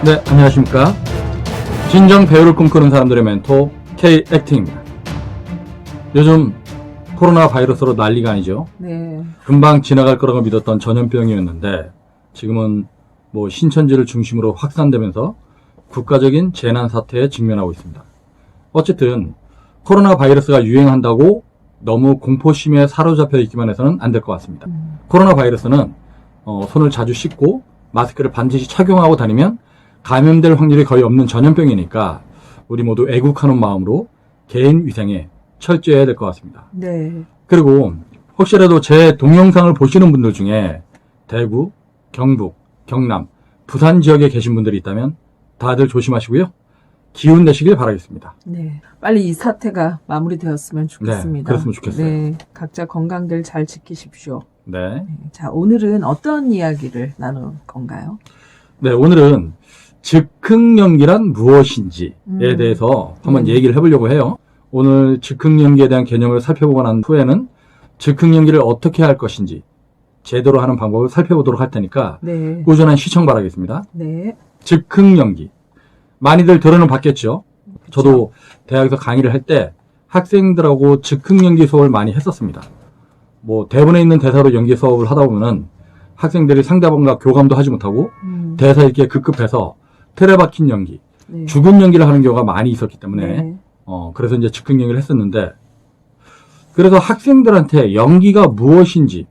네, 안녕하십니까. 진정 배우를 꿈꾸는 사람들의 멘토 K-액팅입니다. 요즘 코로나 바이러스로 난리가 아니죠. 네. 금방 지나갈 거라고 믿었던 전염병이었는데 지금은 뭐 신천지를 중심으로 확산되면서 국가적인 재난 사태에 직면하고 있습니다. 어쨌든 코로나 바이러스가 유행한다고 너무 공포심에 사로잡혀 있기만 해서는 안 될 것 같습니다. 코로나 바이러스는 손을 자주 씻고 마스크를 반드시 착용하고 다니면 감염될 확률이 거의 없는 전염병이니까 우리 모두 애국하는 마음으로 개인 위생에 철저해야 될 것 같습니다. 네. 그리고 혹시라도 제 동영상을 보시는 분들 중에 대구, 경북, 경남, 부산 지역에 계신 분들이 있다면 다들 조심하시고요. 기운 내시길 바라겠습니다. 네. 빨리 이 사태가 마무리되었으면 좋겠습니다. 네, 그랬으면 좋겠어요. 네. 각자 건강들 잘 지키십시오. 네. 자, 오늘은 어떤 이야기를 나눌 건가요? 네, 오늘은 즉흥연기란 무엇인지에 대해서 한번 얘기를 해보려고 해요. 오늘 즉흥연기에 대한 개념을 살펴보고 난 후에는 즉흥연기를 어떻게 할 것인지 제대로 하는 방법을 살펴보도록 할 테니까 네. 꾸준한 시청 바라겠습니다. 네. 즉흥연기. 많이들 들어는 봤겠죠. 저도 대학에서 강의를 할 때 학생들하고 즉흥연기 수업을 많이 했었습니다. 뭐 대본에 있는 대사로 연기 수업을 하다 보면은 학생들이 상대방과 교감도 하지 못하고 대사 읽기에 급급해서 틀에 박힌 연기, 네. 죽은 연기를 하는 경우가 많이 있었기 때문에 네. 그래서 이제 즉흥 연기를 했었는데 그래서 학생들한테 연기가 무엇인지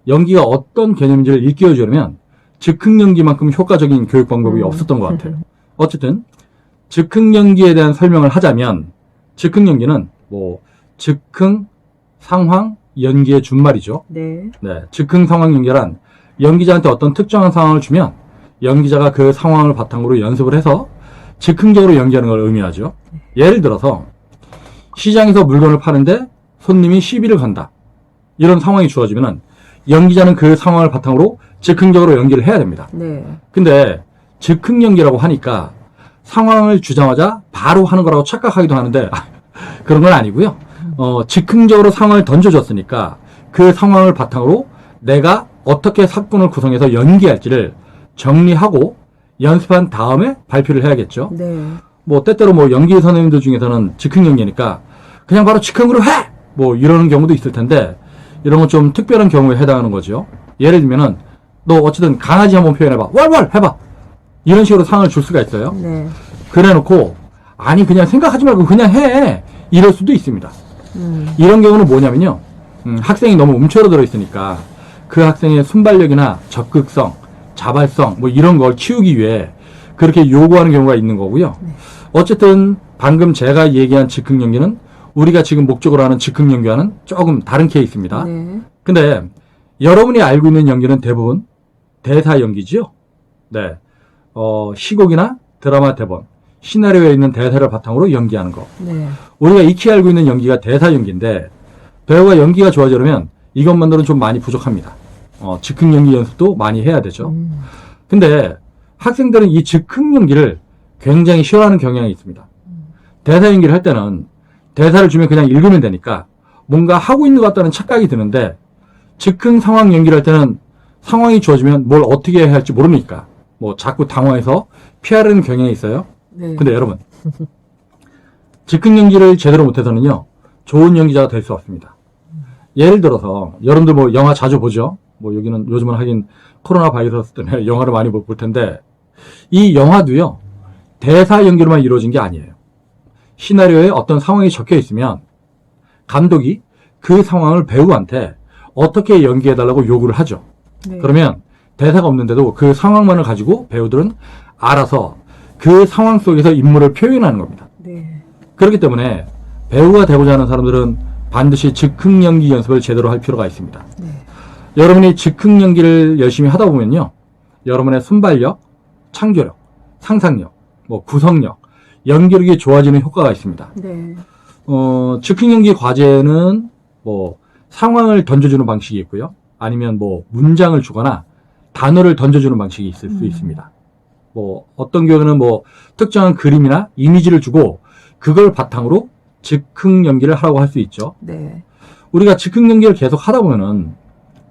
연기가 어떤 개념인지를 일깨워 주려면 즉흥 연기만큼 효과적인 교육 방법이 없었던 것 같아요. 어쨌든 즉흥 연기에 대한 설명을 하자면 즉흥 연기는 뭐 즉흥 상황 연기의 준말이죠. 네. 네, 즉흥 상황 연기란 연기자한테 어떤 특정한 상황을 주면 연기자가 그 상황을 바탕으로 연습을 해서 즉흥적으로 연기하는 걸 의미하죠. 예를 들어서 시장에서 물건을 파는데 손님이 시비를 건다. 이런 상황이 주어지면 연기자는 그 상황을 바탕으로 즉흥적으로 연기를 해야 됩니다. 네. 근데 즉흥 연기라고 하니까 상황을 주자마자 바로 하는 거라고 착각하기도 하는데 그런 건 아니고요. 즉흥적으로 상황을 던져줬으니까 그 상황을 바탕으로 내가 어떻게 사건을 구성해서 연기할지를 정리하고 연습한 다음에 발표를 해야겠죠. 네. 뭐 때때로 뭐 연기 선생님들 중에서는 즉흥 연기니까 그냥 바로 즉흥으로 해! 뭐 이러는 경우도 있을 텐데 이런 건 좀 특별한 경우에 해당하는 거죠. 예를 들면은 너 어쨌든 강아지 한번 표현해봐. 왈왈 해봐. 이런 식으로 상을 줄 수가 있어요. 네. 그래놓고 아니 그냥 생각하지 말고 그냥 해. 이럴 수도 있습니다. 이런 경우는 뭐냐면요. 학생이 너무 움츠러들어 있으니까 그 학생의 순발력이나 적극성, 자발성 뭐 이런 걸 키우기 위해 그렇게 요구하는 경우가 있는 거고요. 어쨌든 방금 제가 얘기한 즉흥 연기는 우리가 지금 목적으로 하는 즉흥 연기와는 조금 다른 케이스입니다. 네. 근데 여러분이 알고 있는 연기는 대부분 대사 연기지요. 네. 시곡이나 드라마 대본, 시나리오에 있는 대사를 바탕으로 연기하는 거. 네. 우리가 익히 알고 있는 연기가 대사 연기인데 배우가 연기가 좋아지려면 이것만으로는 좀 많이 부족합니다. 즉흥 연기 연습도 많이 해야 되죠. 근데 학생들은 이 즉흥 연기를 굉장히 싫어하는 경향이 있습니다. 대사 연기를 할 때는 대사를 주면 그냥 읽으면 되니까 뭔가 하고 있는 것 같다는 착각이 드는데 즉흥 상황 연기를 할 때는 상황이 주어지면 뭘 어떻게 해야 할지 모르니까 뭐 자꾸 당황해서 피하려는 경향이 있어요. 네. 근데 여러분 즉흥 연기를 제대로 못해서는요 좋은 연기자가 될 수 없습니다. 예를 들어서 여러분들 뭐 영화 자주 보죠. 뭐 여기는 요즘은 하긴 코로나 바이러스 때문에 영화를 많이 못 볼 텐데 이 영화도요 대사 연기로만 이루어진 게 아니에요. 시나리오에 어떤 상황이 적혀 있으면 감독이 그 상황을 배우한테 어떻게 연기해달라고 요구를 하죠. 네. 그러면 대사가 없는데도 그 상황만을 가지고 배우들은 알아서 그 상황 속에서 인물을 표현하는 겁니다. 네. 그렇기 때문에 배우가 되고자 하는 사람들은 반드시 즉흥 연기 연습을 제대로 할 필요가 있습니다. 네. 여러분이 즉흥 연기를 열심히 하다 보면요. 여러분의 순발력, 창조력, 상상력, 뭐 구성력, 연기력이 좋아지는 효과가 있습니다. 네. 즉흥 연기 과제는 뭐 상황을 던져주는 방식이 있고요. 아니면 뭐 문장을 주거나 단어를 던져주는 방식이 있을 수 있습니다. 뭐 어떤 경우는 뭐 특정한 그림이나 이미지를 주고 그걸 바탕으로 즉흥 연기를 하라고 할 수 있죠. 네. 우리가 즉흥 연기를 계속 하다 보면은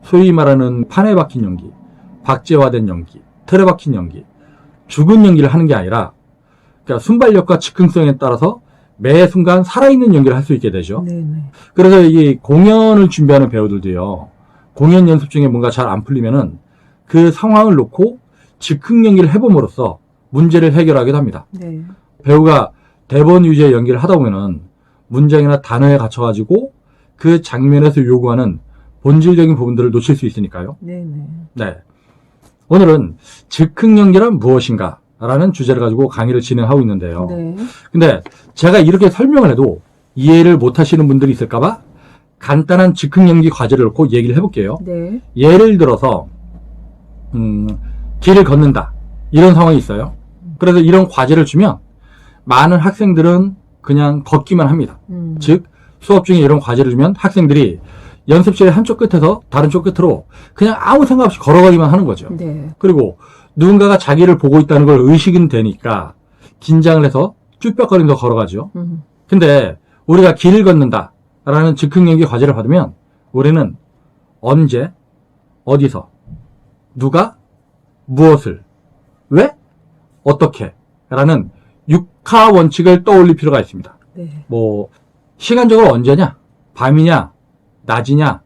소위 말하는 판에 박힌 연기, 박제화된 연기, 틀에 박힌 연기 죽은 연기를 하는 게 아니라 그러니까 순발력과 즉흥성에 따라서 매 순간 살아있는 연기를 할 수 있게 되죠. 네네. 그래서 이 공연을 준비하는 배우들도요. 공연 연습 중에 뭔가 잘 안 풀리면은 그 상황을 놓고 즉흥 연기를 해봄으로써 문제를 해결하기도 합니다. 네. 배우가 대본 위주의 연기를 하다 보면은 문장이나 단어에 갇혀가지고 그 장면에서 요구하는 본질적인 부분들을 놓칠 수 있으니까요. 네네. 네. 오늘은 즉흥 연기란 무엇인가? 라는 주제를 가지고 강의를 진행하고 있는데요. 네. 근데 제가 이렇게 설명을 해도 이해를 못 하시는 분들이 있을까봐 간단한 즉흥 연기 과제를 놓고 얘기를 해볼게요. 네. 예를 들어서, 길을 걷는다. 이런 상황이 있어요. 그래서 이런 과제를 주면 많은 학생들은 그냥 걷기만 합니다. 즉, 수업 중에 이런 과제를 주면 학생들이 연습실 한쪽 끝에서 다른 쪽 끝으로 그냥 아무 생각 없이 걸어가기만 하는 거죠. 네. 그리고 누군가가 자기를 보고 있다는 걸 의식은 되니까 긴장을 해서 쭈뼛거리면서 걸어가죠. 근데 우리가 길을 걷는다 라는 즉흥 연기 과제를 받으면 우리는 언제, 어디서, 누가, 무엇을, 왜, 어떻게 라는 육하 원칙을 떠올릴 필요가 있습니다. 네. 뭐 시간적으로 언제냐, 밤이냐, 낮이냐,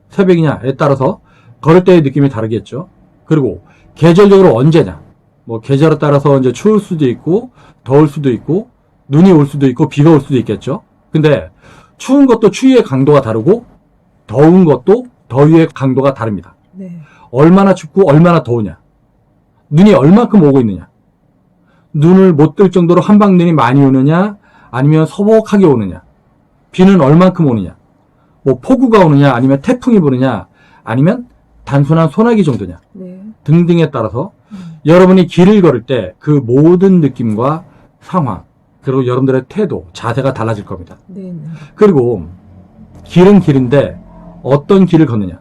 새벽이냐에 따라서 걸을 때의 느낌이 다르겠죠. 그리고 계절적으로 언제냐, 뭐 계절에 따라서 이제 추울 수도 있고 더울 수도 있고 눈이 올 수도 있고 비가 올 수도 있겠죠. 근데 추운 것도 추위의 강도가 다르고 더운 것도 더위의 강도가 다릅니다. 네. 얼마나 춥고 얼마나 더우냐, 눈이 얼마큼 오고 있느냐, 눈을 못 뜰 정도로 한방눈이 많이 오느냐 아니면 서복하게 오느냐, 비는 얼만큼 오느냐, 뭐 폭우가 오느냐 아니면 태풍이 부느냐 아니면 단순한 소나기 정도냐 네. 등등에 따라서 여러분이 길을 걸을 때 그 모든 느낌과 상황 그리고 여러분들의 태도, 자세가 달라질 겁니다. 네. 그리고 길은 길인데 어떤 길을 걷느냐,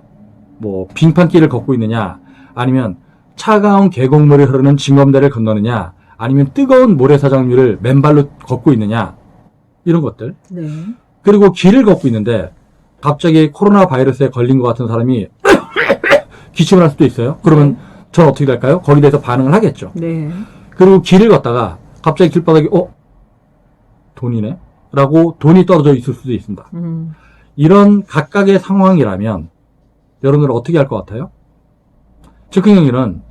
뭐 빙판길을 걷고 있느냐 아니면 차가운 계곡물이 흐르는 징검다리를 건너느냐 아니면 뜨거운 모래사장 위를 맨발로 걷고 있느냐 이런 것들. 네. 그리고 길을 걷고 있는데 갑자기 코로나 바이러스에 걸린 것 같은 사람이 기침을 할 수도 있어요. 그러면 전 어떻게 될까요? 거기에 대해서 반응을 하겠죠. 네. 그리고 길을 걷다가 갑자기 길바닥에 돈이네? 라고 돈이 떨어져 있을 수도 있습니다. 이런 각각의 상황이라면 여러분들은 어떻게 할 것 같아요? 즉흥 연기는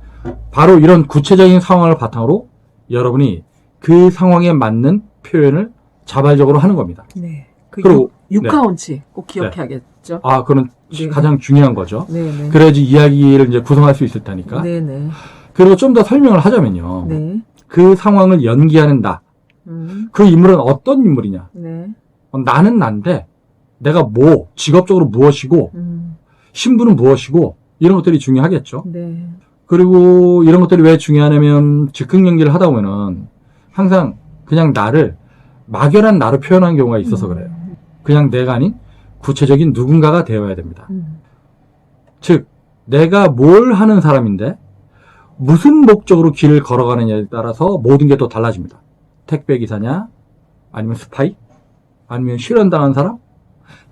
바로 이런 구체적인 상황을 바탕으로 여러분이 그 상황에 맞는 표현을 자발적으로 하는 겁니다. 네. 그리고 육하 원칙 꼭 기억해야겠죠. 그건 네. 가장 중요한 거죠. 네. 그래야지 이야기를 이제 구성할 수 있을 테니까. 네. 그리고 좀 더 설명을 하자면요. 네. 그 상황을 연기하는 나. 그 인물은 어떤 인물이냐. 네. 나는 난데 내가 직업적으로 무엇이고 신분은 무엇이고 이런 것들이 중요하겠죠. 네. 그리고 이런 것들이 왜 중요하냐면 즉흥 연기를 하다 보면은 항상 그냥 막연한 나를 표현하는 경우가 있어서 그래요. 그냥 내가 아닌 구체적인 누군가가 되어야 됩니다. 즉 내가 뭘 하는 사람인데 무슨 목적으로 길을 걸어가느냐에 따라서 모든 게 또 달라집니다. 택배기사냐, 아니면 스파이, 아니면 실현당한 사람,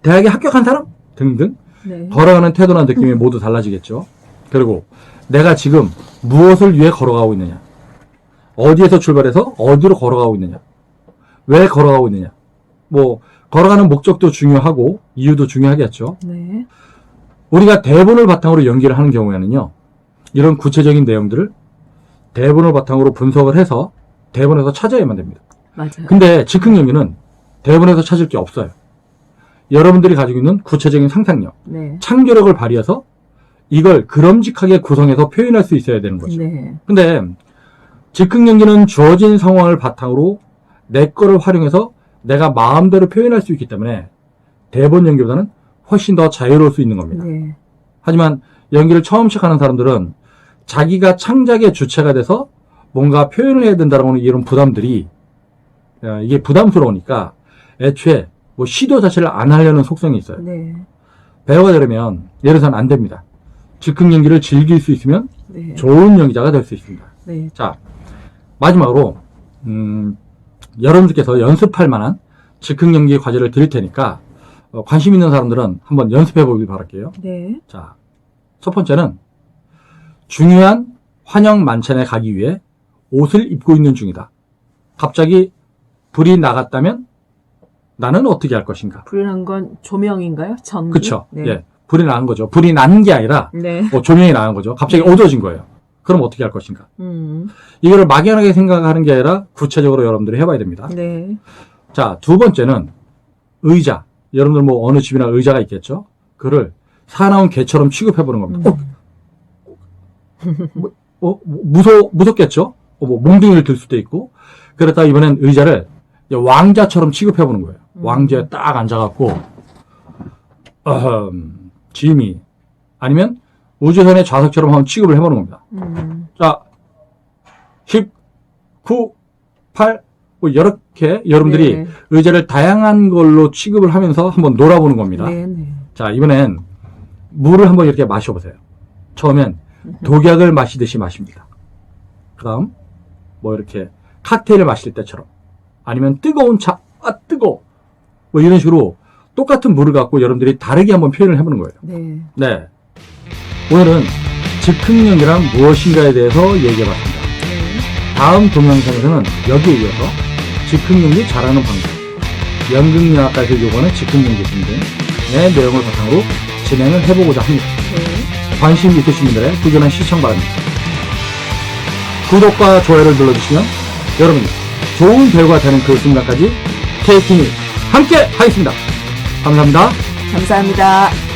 대학에 합격한 사람 등등 네. 걸어가는 태도나 느낌이 모두 달라지겠죠. 그리고 내가 지금 무엇을 위해 걸어가고 있느냐, 어디에서 출발해서 어디로 걸어가고 있느냐, 왜 걸어가고 있느냐, 뭐 걸어가는 목적도 중요하고 이유도 중요하겠죠. 네. 우리가 대본을 바탕으로 연기를 하는 경우에는요, 이런 구체적인 내용들을 대본을 바탕으로 분석을 해서 대본에서 찾아야만 됩니다. 맞아요. 근데 즉흥 연기는 대본에서 찾을 게 없어요. 여러분들이 가지고 있는 구체적인 상상력, 네. 창조력을 발휘해서 이걸 그럼직하게 구성해서 표현할 수 있어야 되는 거죠. 네. 근데 즉흥 연기는 주어진 상황을 바탕으로 내 거를 활용해서 내가 마음대로 표현할 수 있기 때문에 대본 연기보다는 훨씬 더 자유로울 수 있는 겁니다. 네. 하지만 연기를 처음 시작하는 사람들은 자기가 창작의 주체가 돼서 뭔가 표현을 해야 된다는 이런 부담들이 이게 부담스러우니까 애초에 뭐 시도 자체를 안 하려는 속성이 있어요. 네. 배우가 되려면 예를 들어서는 안 됩니다. 즉흥 연기를 즐길 수 있으면 네. 좋은 연기자가 될 수 있습니다. 네. 자, 마지막으로 여러분들께서 연습할 만한 즉흥 연기 과제를 드릴 테니까 관심 있는 사람들은 한번 연습해 보길 바랄게요. 네. 자, 첫 번째는 중요한 환영 만찬에 가기 위해 옷을 입고 있는 중이다. 갑자기 불이 나갔다면 나는 어떻게 할 것인가? 불이 난 건 조명인가요? 전기? 그렇죠. 네. 예, 불이 난 거죠. 불이 난 게 아니라 네. 조명이 나간 거죠. 갑자기 네. 어두워진 거예요. 그럼 어떻게 할 것인가? 이거를 막연하게 생각하는 게 아니라 구체적으로 여러분들이 해봐야 됩니다. 네. 자, 두 번째는 의자. 여러분들 뭐 어느 집이나 의자가 있겠죠? 그를 사나운 개처럼 취급해보는 겁니다. 무섭겠죠? 뭐 몽둥이를 들 수도 있고. 그렇다 이번엔 의자를 왕자처럼 취급해보는 거예요. 왕자에 딱 앉아갖고, 지미. 아니면 우주선의 좌석처럼 한번 취급을 해보는 겁니다. 자, 10, 9, 8, 뭐 이렇게 여러분들이 네. 의자를 다양한 걸로 취급을 하면서 한번 놀아보는 겁니다. 네. 네. 자, 이번엔 물을 한번 이렇게 마셔보세요. 처음엔 독약을 마시듯이 마십니다. 그 다음, 뭐 이렇게 칵테일을 마실 때처럼. 아니면 뜨거운 차, 뜨거워. 뭐 이런 식으로 똑같은 물을 갖고 여러분들이 다르게 한번 표현을 해보는 거예요. 네. 네. 오늘은 즉흥력이란 무엇인가에 대해서 얘기해봤습니다. 다음 동영상에서는 여기에 이어서 즉흥연기 잘하는 방법, 연극영화과에서 요구하는 즉흥연기 등등의 내용을 바탕으로 진행을 해보고자 합니다. 네. 관심 있으신 분들의 꾸준한 시청 바랍니다. 구독과 좋아요를 눌러주시면 여러분이 좋은 배우가 되는 그 순간까지 K팀이 함께 하겠습니다. 감사합니다. 감사합니다.